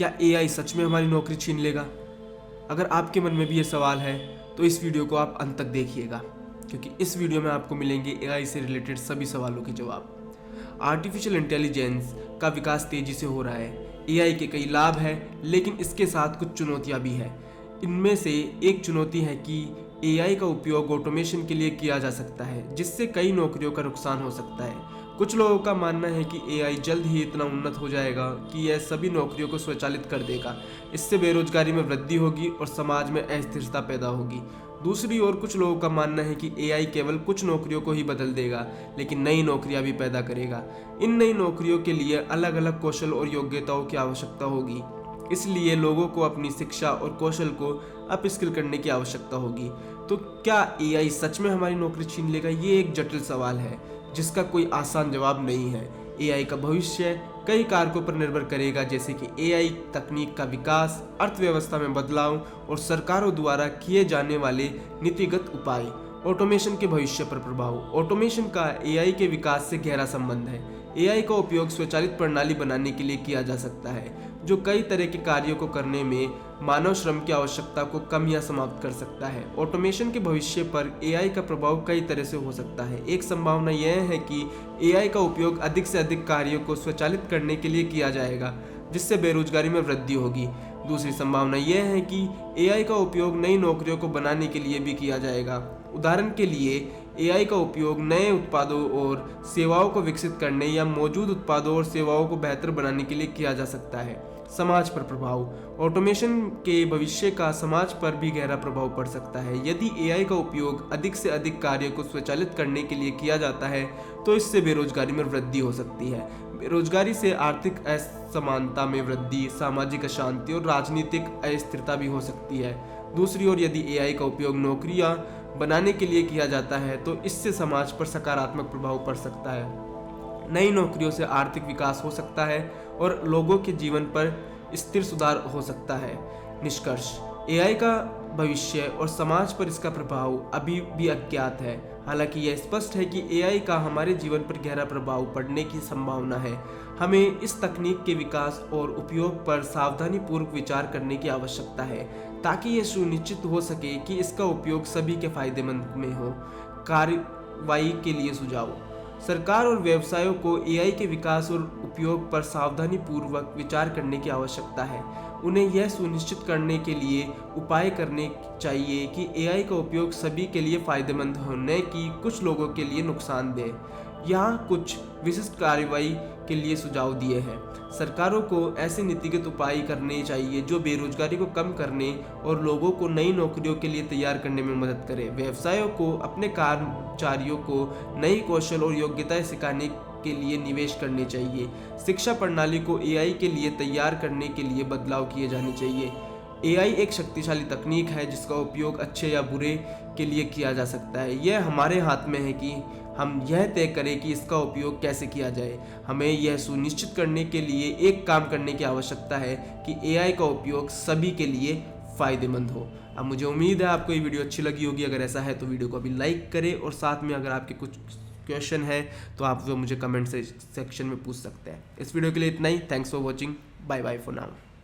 क्या एआई सच में हमारी नौकरी छीन लेगा? अगर आपके मन में भी ये सवाल है तो इस वीडियो को आप अंत तक देखिएगा, क्योंकि इस वीडियो में आपको मिलेंगे एआई से रिलेटेड सभी सवालों के जवाब। आर्टिफिशियल इंटेलिजेंस का विकास तेजी से हो रहा है। एआई के कई लाभ हैं, लेकिन इसके साथ कुछ चुनौतियां भी हैं। इनमें से एक चुनौती है कि एआई का उपयोग ऑटोमेशन के लिए किया जा सकता है, जिससे कई नौकरियों का नुकसान हो सकता है। कुछ लोगों का मानना है कि एआई जल्द ही इतना उन्नत हो जाएगा कि यह सभी नौकरियों को स्वचालित कर देगा। इससे बेरोजगारी में वृद्धि होगी और समाज में अस्थिरता पैदा होगी। दूसरी ओर कुछ लोगों का मानना है कि एआई केवल कुछ नौकरियों को ही बदल देगा, लेकिन नई नौकरियां भी पैदा करेगा। इन नई नौकरियों के लिए अलग अलग कौशल और योग्यताओं की आवश्यकता होगी, इसलिए लोगों को अपनी शिक्षा और कौशल को अपस्किल करने की आवश्यकता होगी। तो क्या एआई सच में हमारी नौकरी छीन लेगा? ये एक जटिल सवाल है जिसका कोई आसान जवाब नहीं है। एआई का भविष्य कई कारकों पर निर्भर करेगा, जैसे कि एआई तकनीक का विकास, अर्थव्यवस्था में बदलाव और सरकारों द्वारा किए जाने वाले नीतिगत उपाय। ऑटोमेशन के भविष्य पर प्रभाव। ऑटोमेशन का एआई के विकास से गहरा संबंध है। एआई का उपयोग स्वचालित प्रणाली बनाने के लिए किया जा सकता है, जो कई तरह के कार्यों को करने में मानव श्रम की आवश्यकता को कम या समाप्त कर सकता है। ऑटोमेशन के भविष्य पर एआई का प्रभाव कई तरह से हो सकता है। एक संभावना यह है कि एआई का उपयोग अधिक से अधिक कार्यों को स्वचालित करने के लिए किया जाएगा, जिससे बेरोजगारी में वृद्धि होगी। दूसरी संभावना यह है कि एआई का उपयोग नई नौकरियों को बनाने के लिए भी किया जाएगा। उदाहरण के लिए एआई का उपयोग नए उत्पादों और सेवाओं को विकसित करने या मौजूद उत्पादों और सेवाओं को बेहतर बनाने के लिए किया जा सकता है। समाज पर प्रभाव। ऑटोमेशन के भविष्य का समाज पर भी गहरा प्रभाव पड़ सकता है। यदि एआई का उपयोग अधिक से अधिक कार्यों को स्वचालित करने के लिए किया जाता है तो इससे बेरोजगारी में वृद्धि हो सकती है। बेरोजगारी से आर्थिक असमानता में वृद्धि, सामाजिक अशांति और राजनीतिक अस्थिरता भी हो सकती है। दूसरी ओर यदि एआई का उपयोग नौकरियां बनाने के लिए किया जाता है तो इससे समाज पर सकारात्मक प्रभाव पड़ सकता है। नई नौकरियों से आर्थिक विकास हो सकता है और लोगों के जीवन पर स्थिर सुधार हो सकता है। निष्कर्ष, एआई का भविष्य और समाज पर इसका प्रभाव अभी भी अज्ञात है। हालांकि यह स्पष्ट है कि एआई का हमारे जीवन पर गहरा प्रभाव पड़ने की संभावना है। हमें इस तकनीक के विकास और उपयोग पर सावधानीपूर्वक विचार करने की आवश्यकता है, ताकि यह सुनिश्चित हो सके कि इसका उपयोग सभी के फायदेमंद में हो। कार्रवाई के लिए सुझाव। सरकार और व्यवसायों को एआई के विकास और उपयोग पर सावधानीपूर्वक विचार करने की आवश्यकता है। उन्हें यह सुनिश्चित करने के लिए उपाय करने चाहिए कि एआई का उपयोग सभी के लिए फायदेमंद हो, न कि कुछ लोगों के लिए नुकसानदेह। यहाँ कुछ विशिष्ट कार्रवाई के लिए सुझाव दिए हैं। सरकारों को ऐसे नीतिगत उपाय करने चाहिए जो बेरोजगारी को कम करने और लोगों को नई नौकरियों के लिए तैयार करने में मदद करें। व्यवसायों को अपने कर्मचारियों को नई कौशल और योग्यताएं सिखाने के लिए निवेश करने चाहिए। शिक्षा प्रणाली को एआई के लिए तैयार करने के लिए बदलाव किए जाने चाहिए। एआई एक शक्तिशाली तकनीक है जिसका उपयोग अच्छे या बुरे के लिए किया जा सकता है। यह हमारे हाथ में है कि हम यह तय करें कि इसका उपयोग कैसे किया जाए। हमें यह सुनिश्चित करने के लिए एक काम करने की आवश्यकता है कि एआई का उपयोग सभी के लिए फ़ायदेमंद हो। अब मुझे उम्मीद है आपको ये वीडियो अच्छी लगी होगी। अगर ऐसा है तो वीडियो को अभी लाइक करें, और साथ में अगर आपके कुछ क्वेश्चन है तो आप वो मुझे कमेंट सेक्शन में पूछ सकते हैं। इस वीडियो के लिए इतना ही। Thanks for watching. Bye bye for now.